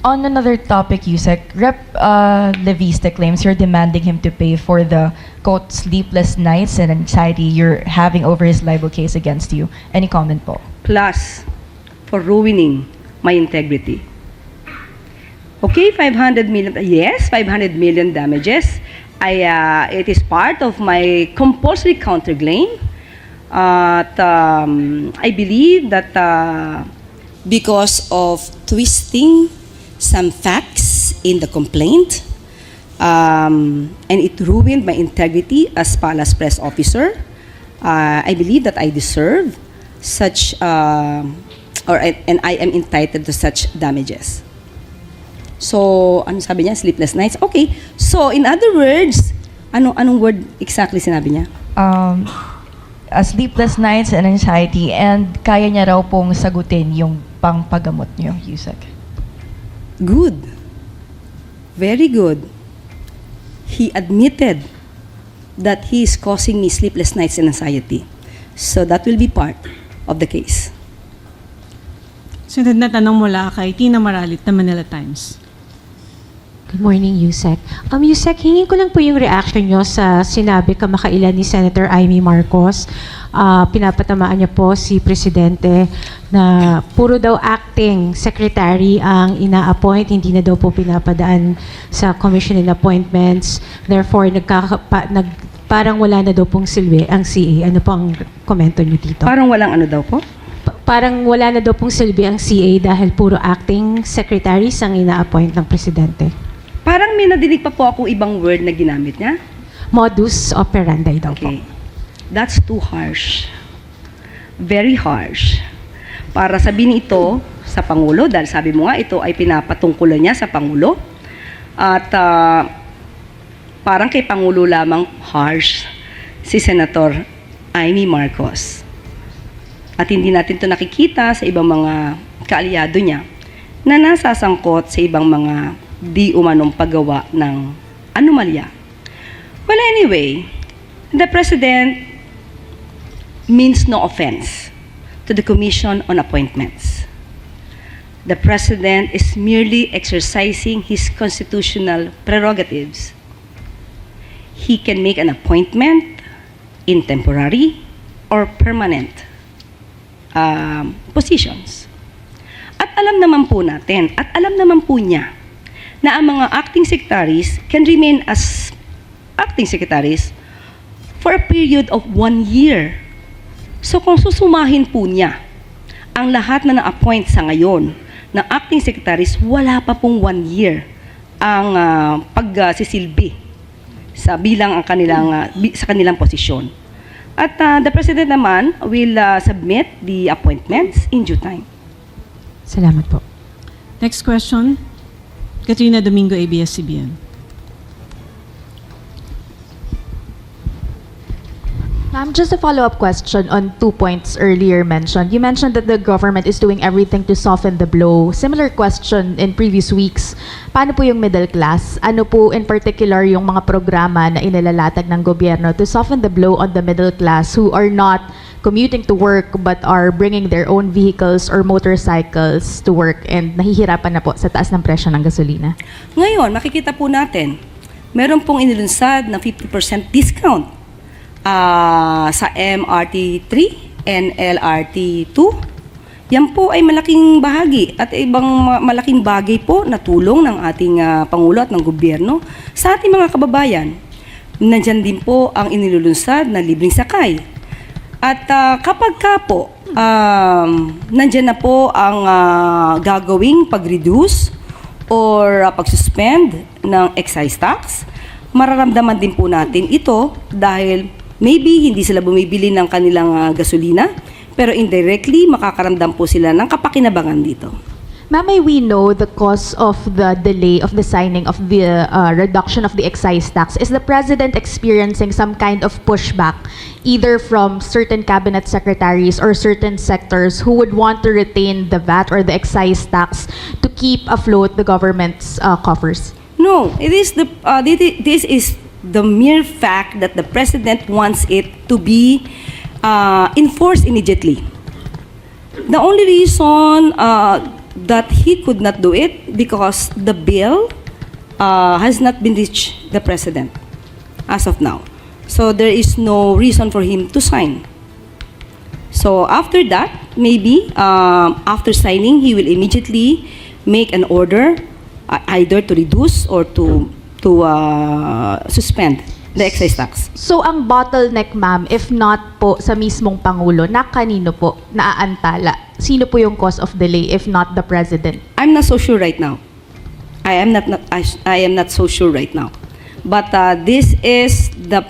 On another topic, Yusek, Rep. Leviste claims you're demanding him to pay for the, quote, sleepless nights and anxiety you're having over his libel case against you. Any comment po? Plus, for ruining my integrity. Okay, 500 million, yes, 500 million damages. It is part of my compulsory counterclaim. I believe that because of twisting some facts in the complaint, and it ruined my integrity as Palace press officer, I believe that I deserve such, and I am entitled to such damages. So, ano sabi niya? Sleepless nights? Okay. So, in other words, anong word exactly sinabi niya? Sleepless nights and anxiety, and kaya niya raw pong sagutin yung pangpagamot niyo, Yusek. Good. Very good. He admitted that he is causing me sleepless nights and anxiety. So, that will be part of the case. Sunod na tanong mula kay Tina Maralit na Manila Times. Good morning, Yusek. Yusek, hingin ko lang po yung reaction nyo sa sinabi kamakailan ni Senator Amy Marcos. Pinapatamaan niya po si Presidente na puro daw acting secretary ang ina-appoint, hindi na daw po pinapadaan sa commission in appointments. Therefore, parang wala na daw pong silbi ang CA. Ano po ang komento niyo dito? Parang walang ano daw po? Parang wala na daw pong silbi ang CA dahil puro acting secretaries ang ina-appoint ng Presidente. Parang may nadinig pa po ako ibang word na ginamit niya. Modus operandi daw po. Okay. That's too harsh. Very harsh. Para sabihin ito sa Pangulo, dahil sabi mo nga ito ay pinapatungkulan niya sa Pangulo. At parang kay Pangulo lamang harsh si Senator Amy Marcos. At hindi natin ito nakikita sa ibang mga kaalyado niya na nasasangkot sa ibang mga di umanong paggawa ng anomalya. Well, anyway, the President means no offense to the Commission on Appointments. The President is merely exercising his constitutional prerogatives. He can make an appointment in temporary or permanent positions. At alam naman po natin, at alam naman po niya, na ang mga acting secretaries can remain as acting secretaries for a period of 1 year. So kung susumahin po niya ang lahat na na-appoint sa ngayon na acting secretaries, wala pa pong 1 year ang pagsisilbi sa bilang ang sa kanilang posisyon. At the President naman will submit the appointments in due time. Salamat po. Next question, Katrina Domingo, ABS-CBN. Ma'am, just a follow-up question on 2 points earlier mentioned. You mentioned that the government is doing everything to soften the blow. Similar question in previous weeks. Paano po yung middle class? Ano po in particular yung mga programa na inilalatag ng gobyerno to soften the blow on the middle class who are not commuting to work but are bringing their own vehicles or motorcycles to work and nahihirapan na po sa taas ng presyo ng gasolina? Ngayon, makikita po natin, meron pong inilunsad na 50% discount sa MRT 3 and LRT 2. Yan po ay malaking bahagi at ibang malaking bagay po na tulong ng ating Pangulo at ng gobyerno sa ating mga kababayan. Nandyan din po ang inilulunsad na libreng sakay. At kapag ka po, nandyan na po ang gagawing pag-reduce or pag-suspend ng excise tax, mararamdaman din po natin ito dahil maybe hindi sila bumibili ng kanilang gasolina, pero indirectly makakaramdam po sila ng kapakinabangan dito. Ma'am, may we know the cause of the delay of the signing of the reduction of the excise tax? Is the President experiencing some kind of pushback, either from certain cabinet secretaries or certain sectors who would want to retain the VAT or the excise tax to keep afloat the government's coffers? No, this is the mere fact that the President wants it to be enforced immediately. The only reason that he could not do it because the bill has not been reached the president as of now. So there is no reason for him to sign. So after that, maybe after signing, he will immediately make an order either to reduce or to suspend the excise tax. So ang bottleneck, ma'am, if not po sa mismong Pangulo, na kanino po naaantala? Sino po yung cause of delay if not the President? I'm not so sure right now. I am not so sure right now. But this is the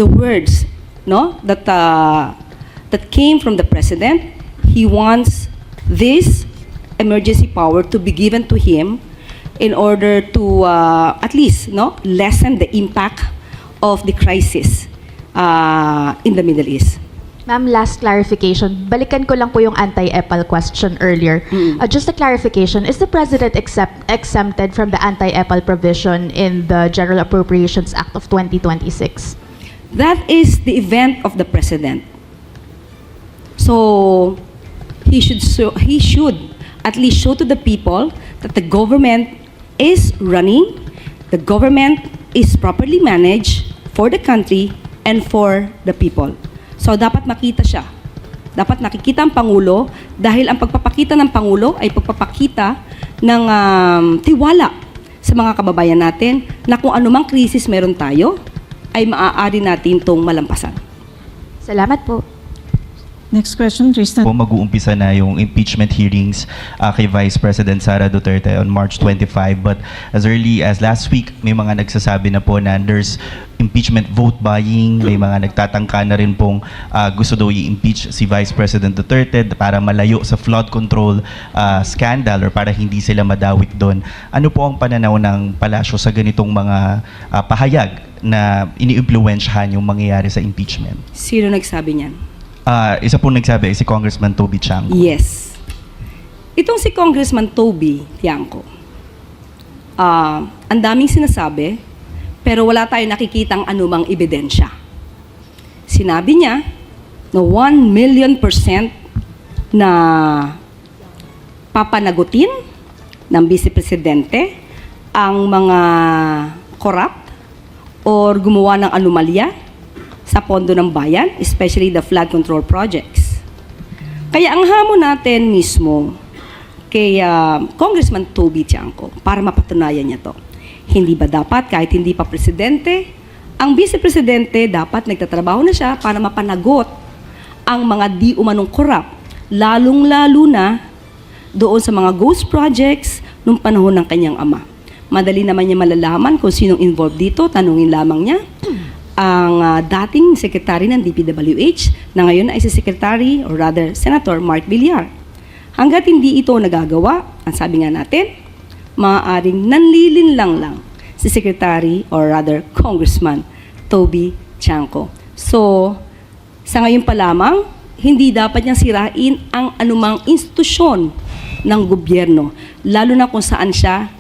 words, no, that came from the president. He wants this emergency power to be given to him in order to at least, no, lessen the impact of the crisis in the Middle East. Ma'am, last clarification. Balikan ko lang po yung anti-EPAL question earlier. Just a clarification, is the President exempted from the anti-EPAL provision in the General Appropriations Act of 2026? That is the event of the president. So he should at least show to the people that the government is running, the government is properly managed for the country and for the people. So dapat makita siya. Dapat nakikita ang Pangulo dahil ang pagpapakita ng Pangulo ay pagpapakita ng tiwala sa mga kababayan natin na kung anumang krisis meron tayo, ay maaari natin itong malampasan. Salamat po. Next question, Tristan. Po mag-uumpisa na yung impeachment hearings kay Vice President Sara Duterte on March 25. But as early as last week, may mga nagsasabi na po na there's impeachment vote buying. May mga nagtatangka na rin pong gusto daw i-impeach si Vice President Duterte para malayo sa flood control scandal or para hindi sila madawit doon. Ano po ang pananaw ng palasyo sa ganitong mga pahayag na ini-impluwensyahan yung mangyayari sa impeachment? Sino nagsabi niyan? Isa po nagsabi, si Congressman Toby Chanco. Yes. Itong si Congressman Toby Tiangco, ang daming sinasabi, pero wala tayong nakikitang anumang ebidensya. Sinabi niya na 1,000,000% na papanagutin ng Vice Presidente ang mga corrupt or gumawa ng anomalya sa pondo ng bayan, especially the flood control projects. Kaya ang hamon natin mismo kay Congressman Toby Chanco para mapatunayan niya to. Hindi ba dapat kahit hindi pa presidente, ang vice presidente dapat nagtatrabaho na siya para mapanagot ang mga di umanong corrupt, lalong-lalo na doon sa mga ghost projects nung panahon ng kanyang ama. Madali naman niya malalaman kung sinong involved dito, tanungin lamang niya ang dating secretary ng DPWH na ngayon ay si Secretary or rather Senator Mark Villar. Hanggat hindi ito nagagawa, ang sabi nga natin, maaaring nanlilinlang lang si Secretary or rather Congressman Toby Chanco. So, sa ngayon pa lamang, hindi dapat niyang sirain ang anumang institusyon ng gobyerno, lalo na kung saan siya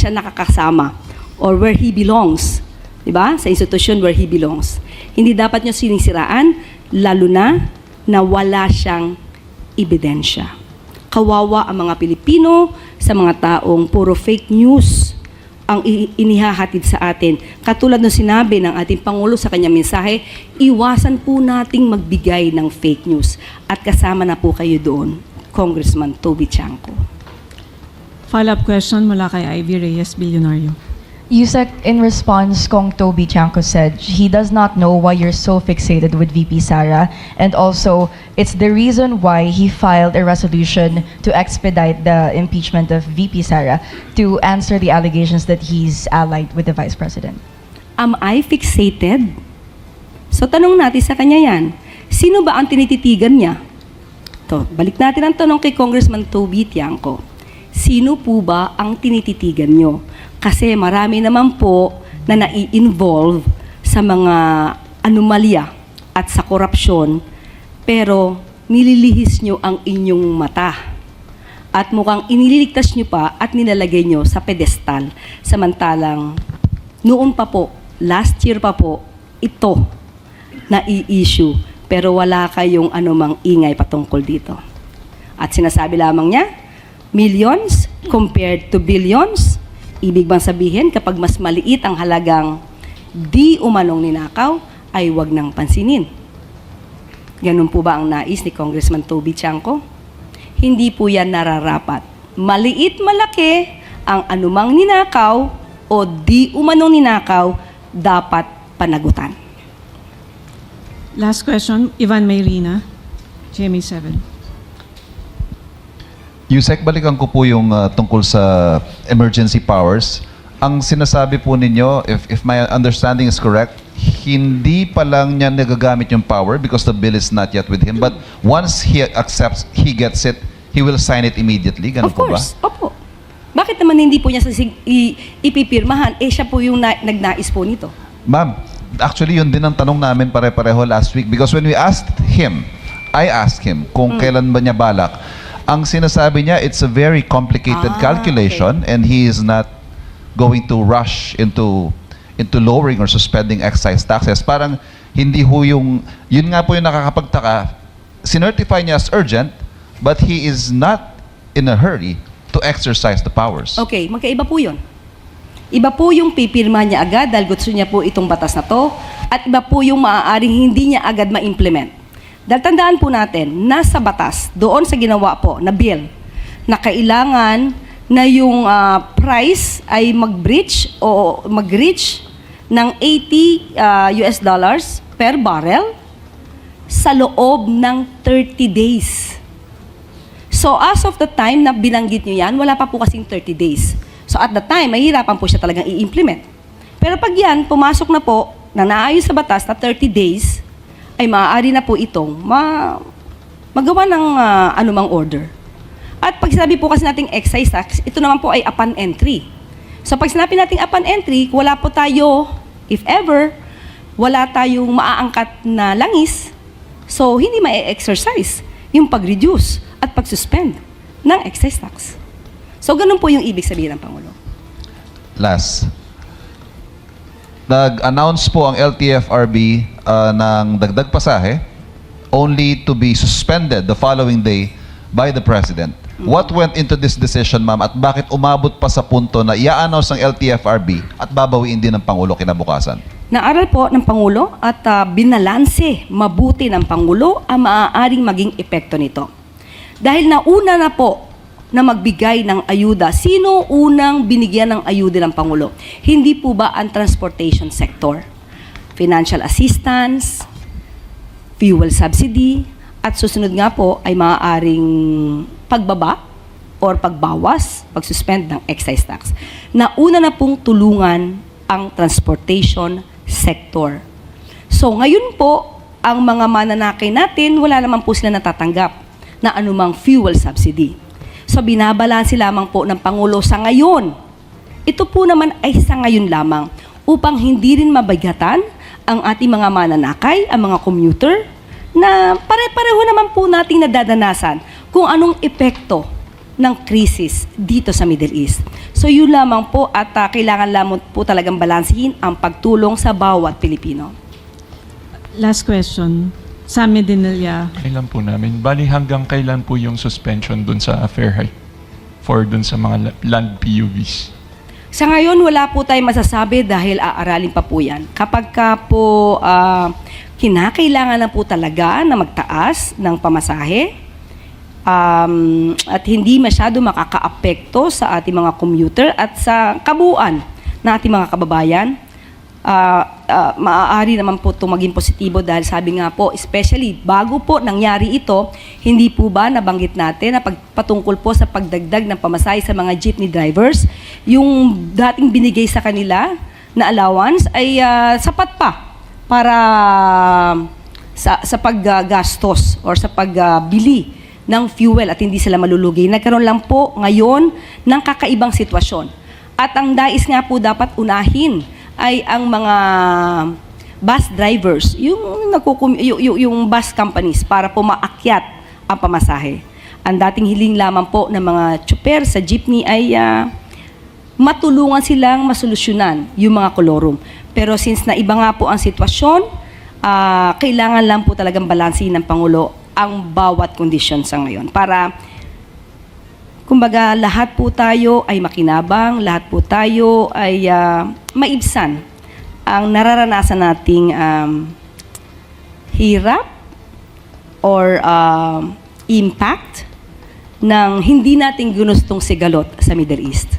nakakasama or where he belongs, di ba? Sa institusyon where he belongs. Hindi dapat niyo sinisiraan, lalo na wala siyang ebidensya. Kawawa ang mga Pilipino sa mga taong puro fake news ang inihahatid sa atin. Katulad ng sinabi ng ating Pangulo sa kanyang mensahe, iwasan po nating magbigay ng fake news. At kasama na po kayo doon, Congressman Toby Chanco. Follow-up question mula kay Ivy Reyes, Bilyonaryo. Yusek, in response, Kong Toby Chanco said he does not know why you're so fixated with VP Sara, and also it's the reason why he filed a resolution to expedite the impeachment of VP Sara to answer the allegations that he's allied with the Vice President. Am I fixated? So tanong natin sa kanya yan, sino ba ang tinititigan niya? Balik natin ang tanong kay Congressman Toby Tiangco. Sino po ba ang tinititigan niyo? Kasi marami naman po na nai-involve sa mga anomalya at sa korupsyon, pero nililihis nyo ang inyong mata. At mukhang iniligtas nyo pa at nilalagay nyo sa pedestal. Samantalang noon pa po, last year pa po, ito na i-issue pero wala kayong anumang ingay patungkol dito. At sinasabi lamang niya, millions compared to billions. Ibig bang sabihin, kapag mas maliit ang halagang di umanong ninakaw, ay wag nang pansinin. Ganun po ba ang nais ni Congressman Toby Chanco? Hindi po yan nararapat. Maliit, malaki, ang anumang ninakaw o di umanong ninakaw, dapat panagutan. Last question, Ivan Mayrina, GMA7. Yusek, balikan ko po yung tungkol sa emergency powers. Ang sinasabi po ninyo, if my understanding is correct, hindi pa lang niya nagagamit yung power because the bill is not yet with him. But once he accepts, he gets it, he will sign it immediately. Ganun Of po ba? course, opo. Bakit naman hindi po niya ipipirmahan? Siya po yung nagnais po nito. Ma'am, actually yun din ang tanong namin pare-pareho last week because when we asked him, I asked him kung kailan ba niya balak. Ang sinasabi niya, it's a very complicated calculation and he is not going to rush into lowering or suspending excise taxes. Parang hindi ho yung, yun nga po yung nakakapagtaka, sinertify niya as urgent, but he is not in a hurry to exercise the powers. Okay, magkaiba po yun. Iba po yung pipirma niya agad dahil gusto niya po itong batas na to, at iba po yung maaaring hindi niya agad ma-implement. Dahil tandaan po natin, nasa batas, doon sa ginawa po na bill, na kailangan na yung price ay mag-breach o mag-reach ng $80 per barrel sa loob ng 30 days. So as of the time na binanggit nyo yan, wala pa po kasing 30 days. So at the time, mahirapan po siya talagang i-implement. Pero pag yan, pumasok na po, na naayon sa batas na 30 days, ay maaari na po itong magawa ng anumang order. At pag sinabi po kasi nating excise tax, ito naman po ay upon entry. So pag sinabi nating upon entry, wala po tayo, if ever, wala tayong maaangkat na langis, so hindi ma-exercise yung pag-reduce at pag-suspend ng excise tax. So ganun po yung ibig sabihin ng Pangulo. Last. Nag-announce po ang LTFRB ng dagdag pasahe only to be suspended the following day by the President. What went into this decision, ma'am, at bakit umabot pa sa punto na i-announce ng LTFRB at babawiin din ng Pangulo kinabukasan? Naaral po ng Pangulo at binalanse mabuti ng Pangulo ang maaaring maging epekto nito. Dahil nauna na po na magbigay ng ayuda. Sino unang binigyan ng ayuda ng Pangulo? Hindi po ba ang transportation sector? Financial assistance, fuel subsidy, at susunod nga po ay maaaring pagbaba or pagbawas, pagsuspend ng excise tax. Nauna na pong tulungan ang transportation sector. So ngayon po, ang mga mananakay natin, wala naman po sila natatanggap na anumang fuel subsidy. So binabalanse lamang po ng Pangulo sa ngayon. Ito po naman ay sa ngayon lamang upang hindi rin mabagatan ang ating mga mananakay, ang mga commuter, na pare-pareho naman po nating nadadanasan kung anong epekto ng krisis dito sa Middle East. So yun lamang po at kailangan lamang po talagang balansehin ang pagtulong sa bawat Pilipino. Last question, Sam Medinilla. Kailan po namin? Bali hanggang kailan po yung suspension dun sa Fair High for dun sa mga land PUVs? Sa ngayon, wala po tayong masasabi dahil aaralin pa po yan. Kapag ka po kinakailangan na po talaga na magtaas ng pamasahe at hindi masyado makakaapekto sa ating mga commuter at sa kabuuan ng ating mga kababayan, maaari naman po itong maging positibo dahil sabi nga po, especially bago po nangyari ito, hindi po ba nabanggit natin na patungkol po sa pagdagdag ng pamasahe sa mga jeepney drivers, yung dating binigay sa kanila na allowance ay sapat pa para sa paggastos or sa pagbili ng fuel at hindi sila malulugi. Nagkaroon lang po ngayon ng kakaibang sitwasyon. At ang dais nga po dapat unahin ay ang mga bus drivers, yung bus companies para po maakyat ang pamasahe. Ang dating hiling lamang po ng mga tsuper sa jeepney ay matulungan silang masolusyonan yung mga kolorum. Pero since na iba nga po ang sitwasyon, kailangan lang po talagang balansin ng Pangulo ang bawat kondisyon sa ngayon para kumbaga lahat po tayo ay makinabang, lahat po tayo ay maibsan ang nararanasan nating hirap or impact ng hindi natin ginustong sigalot sa Middle East.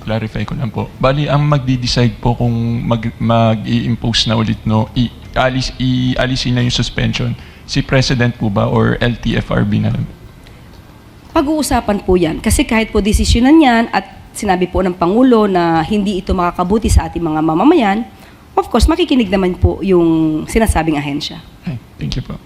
Clarify ko lang po. Bali, ang magdi-decide po kung mag-i-impose na ulit, no, i-alisin na yung suspension, si President po ba or LTFRB na lang? Pag-uusapan po yan. Kasi kahit po desisyonan yan at sinabi po ng Pangulo na hindi ito makakabuti sa ating mga mamamayan, of course, makikinig naman po yung sinasabing ahensya. Ay, thank you po.